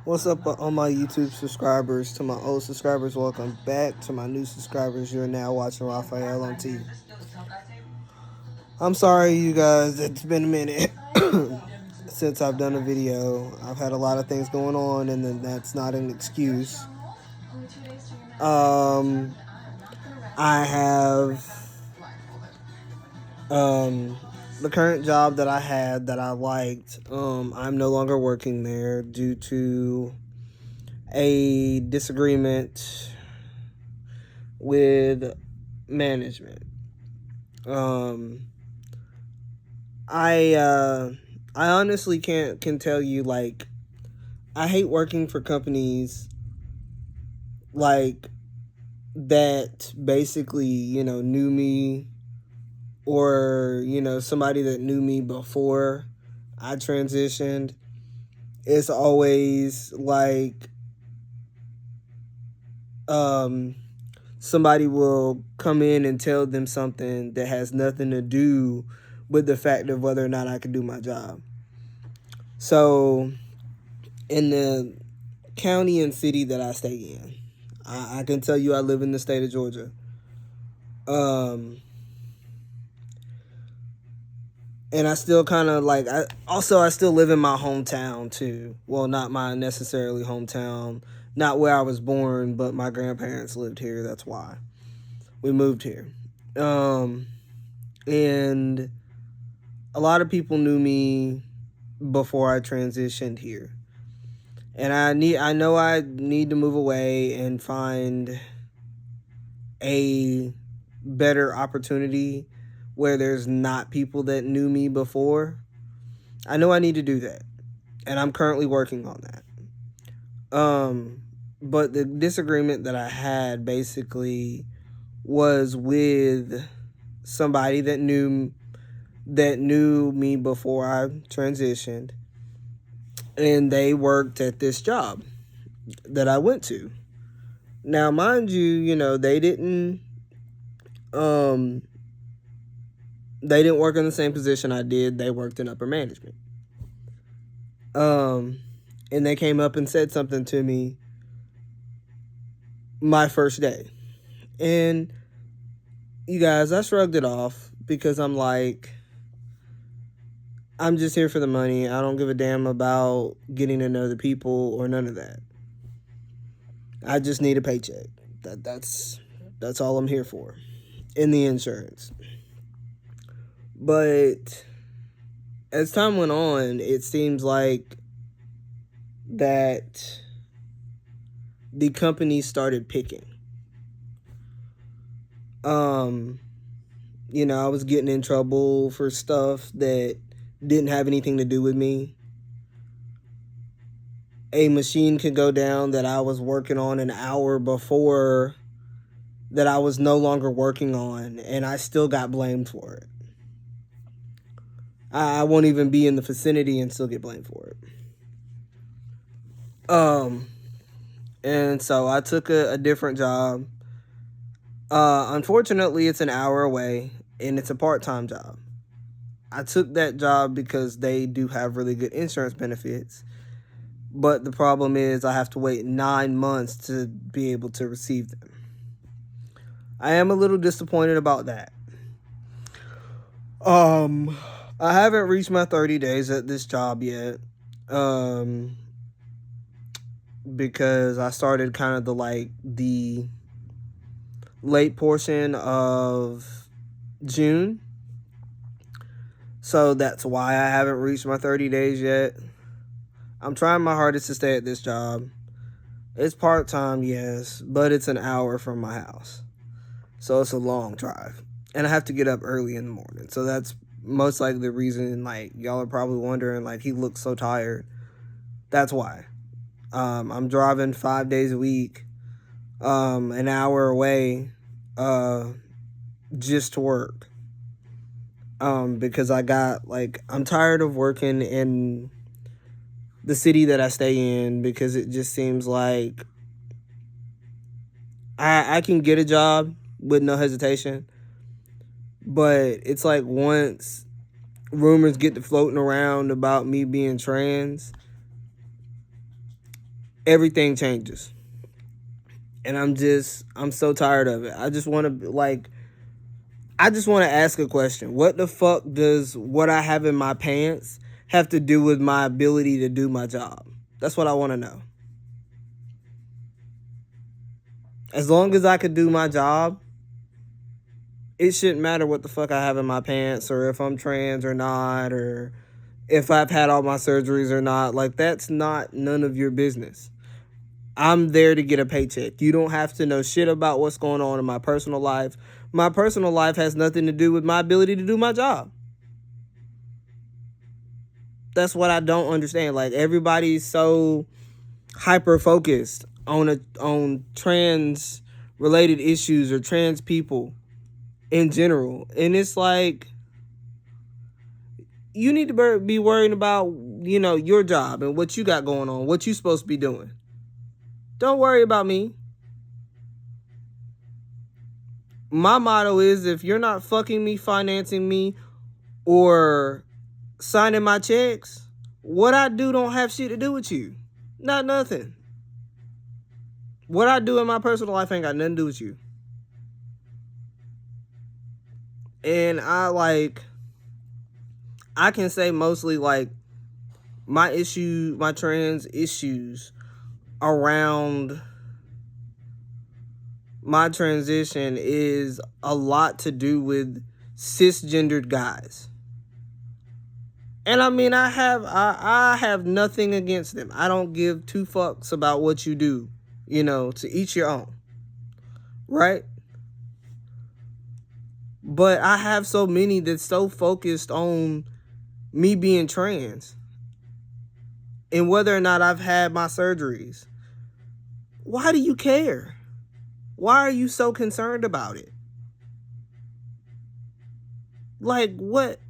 What's up, all my YouTube subscribers? To my old subscribers, welcome back. To my new subscribers, you're now watching Raphael on TV. I'm sorry, you guys. It's been a minute since I've done a video. I've had a lot of things going on, and then that's not an excuse. Um, I have the current job that I had that I liked. I'm no longer working there due to a disagreement with management. Um, I honestly can tell you, like, I hate working for companies like that basically, knew me, or, somebody that knew me before I transitioned. It's always like um somebody will come in and tell them something that has nothing to do with the fact of whether or not I can do my job. So, in the county and city that I stay in, I can tell you I live in the state of Georgia. And I still kind of like, I still live in my hometown too. Well, not my necessarily hometown, not where I was born, but my grandparents lived here. That's why we moved here. And a lot of people knew me before I transitioned here. And I know I need to move away and find a better opportunity where there's not people that knew me before. I know I need to do that. And I'm currently working on that. But the disagreement that I had basically was with somebody that knew me before I transitioned, and they worked at this job that I went to. Now, mind you, um they didn't work in the same position I did. They worked in upper management. And they came up and said something to me my first day. And you guys, I shrugged it off because I'm like, I'm just here for the money. I don't give a damn about getting to know the people or none of that. I just need a paycheck. That's all I'm here for. In the insurance. But as time went on, it seems like that the company started picking. I was getting in trouble for stuff that didn't have anything to do with me. A machine could go down that I was working on an hour before that I was no longer working on, and I still got blamed for it. I won't even be in the vicinity and still get blamed for it. And so I took a different job. Unfortunately, it's an hour away, and it's a part-time job. I took that job because they do have really good insurance benefits. But the problem is I have to wait 9 months to be able to receive them. I am a little disappointed about that. I haven't reached my 30 days at this job yet. Because I started kind of the late portion of June. So that's why I haven't reached my 30 days yet. I'm trying my hardest to stay at this job. It's part-time, yes, but it's an hour from my house. So it's a long drive. And I have to get up early in the morning. So that's most likely the reason, like, y'all are probably wondering, like, he looks so tired. That's why. I'm driving 5 days a week, an hour away, just to work. Because I'm tired of working in the city that I stay in, because it just seems like I can get a job with no hesitation. But it's like once rumors get to floating around about me being trans, everything changes. And I'm so tired of it. I just want to ask a question. What the fuck does what I have in my pants have to do with my ability to do my job? That's what I want to know. As long as I could do my job, it shouldn't matter what the fuck I have in my pants, or if I'm trans or not, or if I've had all my surgeries or not. Like, that's not none of your business. I'm there to get a paycheck. You don't have to know shit about what's going on in my personal life. My personal life has nothing to do with my ability to do my job. That's what I don't understand. Like, everybody's so hyper focused on trans related issues or trans people in general. And it's like, you need to be worrying about, your job and what you got going on, what you supposed to be doing. Don't worry about me. My motto is, if you're not fucking me, financing me, or signing my checks, what I do don't have shit to do with you. Not nothing. What I do in my personal life ain't got nothing to do with you. And I can say mostly, like, my trans issues around my transition is a lot to do with cisgendered guys. And I mean, I have nothing against them. I don't give two fucks about what you do, to each your own. Right? But I have so many that's so focused on me being trans and whether or not I've had my surgeries. Why do you care? Why are you so concerned about it? Like, what?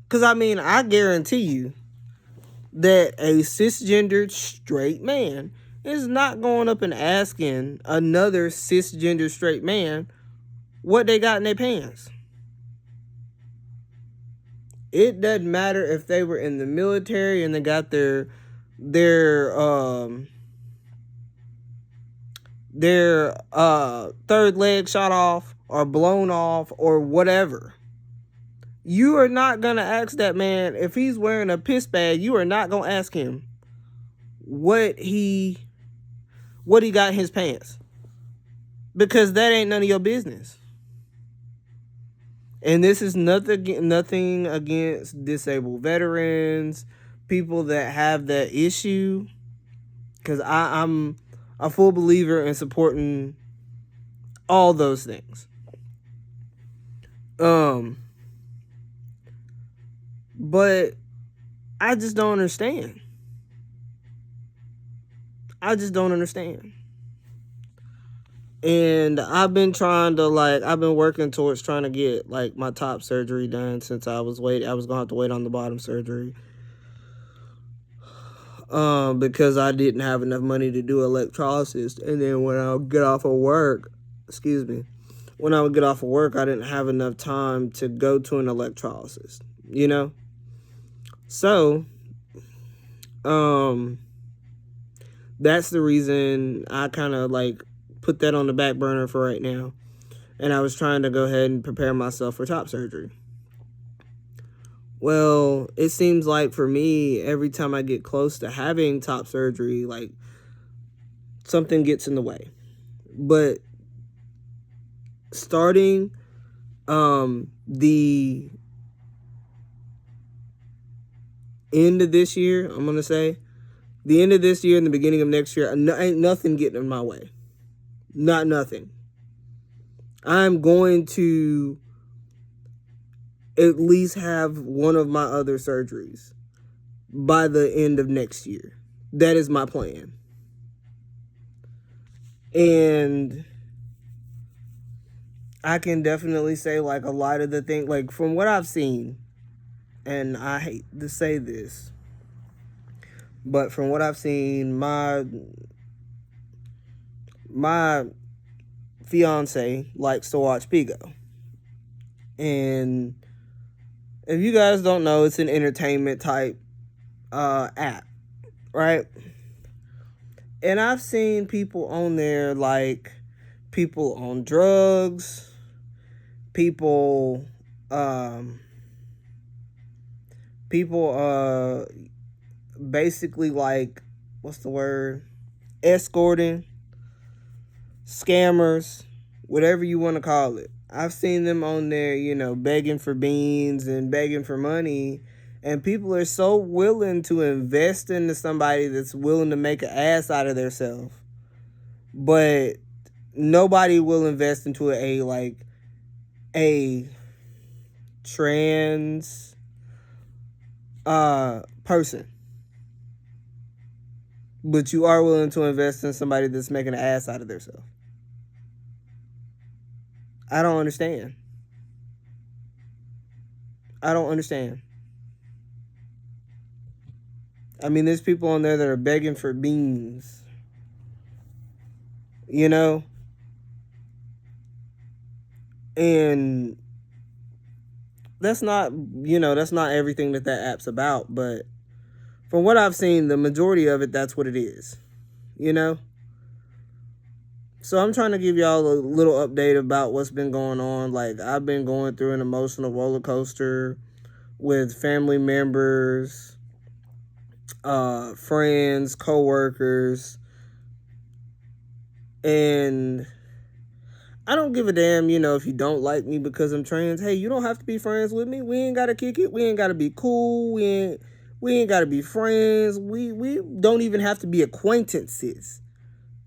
Because, I mean, I guarantee you that a cisgendered straight man is not going up and asking another cisgender straight man what they got in their pants. It doesn't matter if they were in the military and they got their third leg shot off or blown off or whatever. You are not going to ask that man if he's wearing a piss bag. You are not going to ask him what he got in his pants, because that ain't none of your business. And this is nothing against disabled veterans, people that have that issue, because I'm a full believer in supporting all those things. But I just don't understand. And I've been working towards trying to get, like, my top surgery done, since I was going to have to wait on the bottom surgery. Because I didn't have enough money to do electrolysis. And then when I would get off of work, I didn't have enough time to go to an electrolysis, So, that's the reason I kind of, like, put that on the back burner for right now. And I was trying to go ahead and prepare myself for top surgery. Well, it seems like for me, every time I get close to having top surgery, like, something gets in the way. But starting the end of this year, I'm going to say, the end of this year and the beginning of next year, ain't nothing getting in my way. Not nothing. I'm going to at least have one of my other surgeries by the end of next year. That is my plan. And I can definitely say, like, a lot of the things, like, from what I've seen, and I hate to say this, but from what I've seen, my fiance likes to watch Pigo. And if you guys don't know, it's an entertainment type app, right? And I've seen people on there like people on drugs, people um people basically like, what's the word? Escorting, scammers, whatever you want to call it. I've seen them on there, begging for beans and begging for money. And people are so willing to invest into somebody that's willing to make an ass out of themselves. But nobody will invest into a trans person. But you are willing to invest in somebody that's making an ass out of themselves. I don't understand. I don't understand. I mean, there's people on there that are begging for beans. You know? And that's not everything that app's about, but from what I've seen, the majority of it, that's what it is. You know? So I'm trying to give y'all a little update about what's been going on. Like, I've been going through an emotional roller coaster with family members, friends, coworkers, and I don't give a damn, if you don't like me because I'm trans. Hey, you don't have to be friends with me. We ain't gotta kick it. We ain't gotta be cool. We ain't gotta be friends. We don't even have to be acquaintances,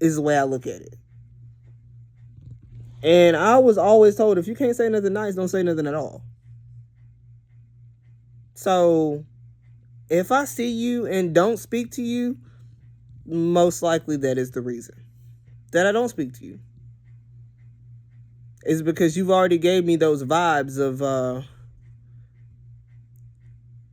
is the way I look at it. And I was always told, if you can't say nothing nice, don't say nothing at all. So if I see you and don't speak to you, most likely that is the reason that I don't speak to you. Is because you've already gave me those vibes of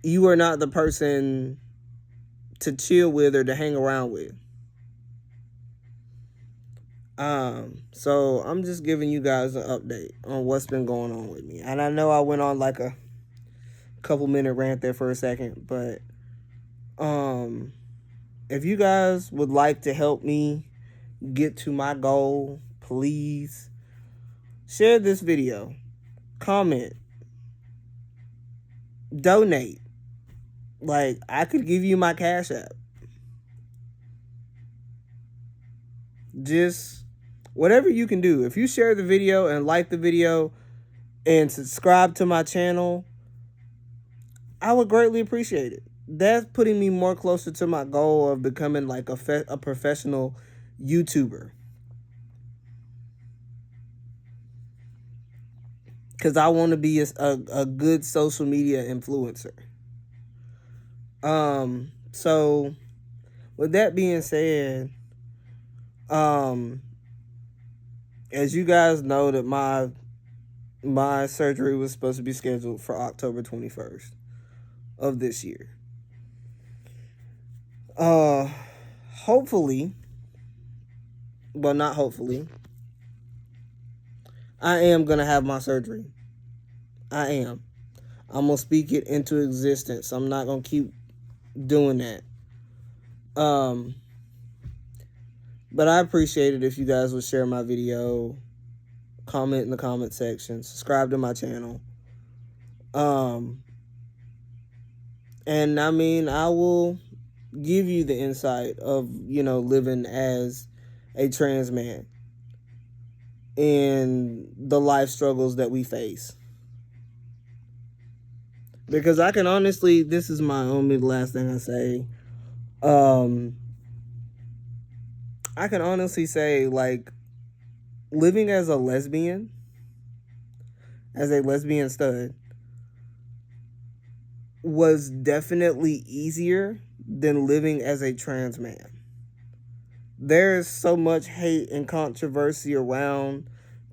you are not the person to chill with or to hang around with. So I'm just giving you guys an update on what's been going on with me. And I know I went on like a couple minute rant there for a second, but if you guys would like to help me get to my goal, please share this video, comment, donate. Like, I could give you my Cash App. Just whatever you can do. If you share the video and like the video and subscribe to my channel, I would greatly appreciate it. That's putting me more closer to my goal of becoming like a professional YouTuber. Because I want to be a good social media influencer. So with that being said, as you guys know, that my surgery was supposed to be scheduled for October 21st of this year. Hopefully, well, not hopefully, I am gonna have my surgery. I am. I'm gonna speak it into existence. I'm not gonna keep doing that. But I appreciate it if you guys would share my video, comment in the comment section, subscribe to my channel. And I mean, I will give you the insight of, living as a trans man and the life struggles that we face. Because I can honestly, this is my only last thing I say. I can honestly say, like, living as a lesbian stud, was definitely easier than living as a trans man. There's so much hate and controversy around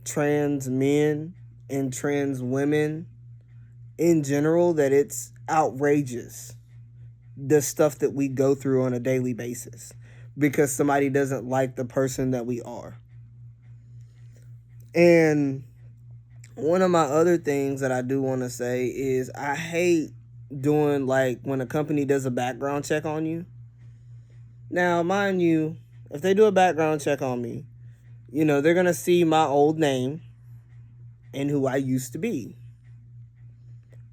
trans men and trans women in general that it's outrageous, the stuff that we go through on a daily basis because somebody doesn't like the person that we are. And one of my other things that I do want to say is I hate doing, like, when a company does a background check on you. Now, mind you, if they do a background check on me, they're going to see my old name and who I used to be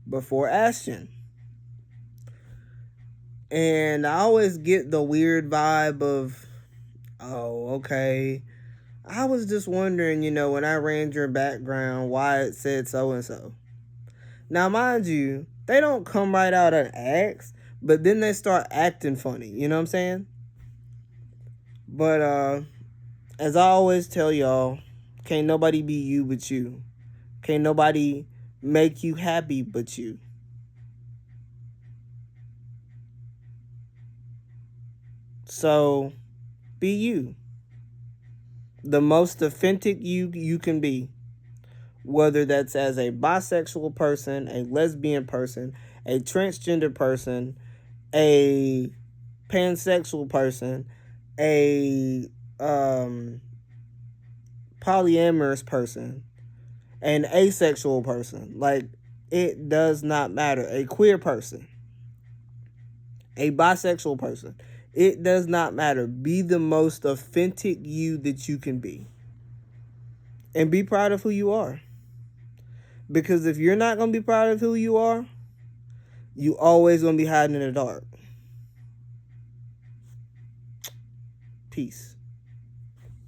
before Ashton. And I always get the weird vibe of, oh, okay. I was just wondering, when I ran your background, why it said so and so. Now, mind you, they don't come right out and ask, but then they start acting funny. You know what I'm saying? But as I always tell y'all, can't nobody be you but you. Can't nobody make you happy but you. So, be you. The most authentic you can be. Whether that's as a bisexual person, a lesbian person, a transgender person, a pansexual person, a polyamorous person, an asexual person. Like, it does not matter. A queer person, a bisexual person. It does not matter. Be the most authentic you that you can be. And be proud of who you are. Because if you're not going to be proud of who you are, you always going to be hiding in the dark. Peace.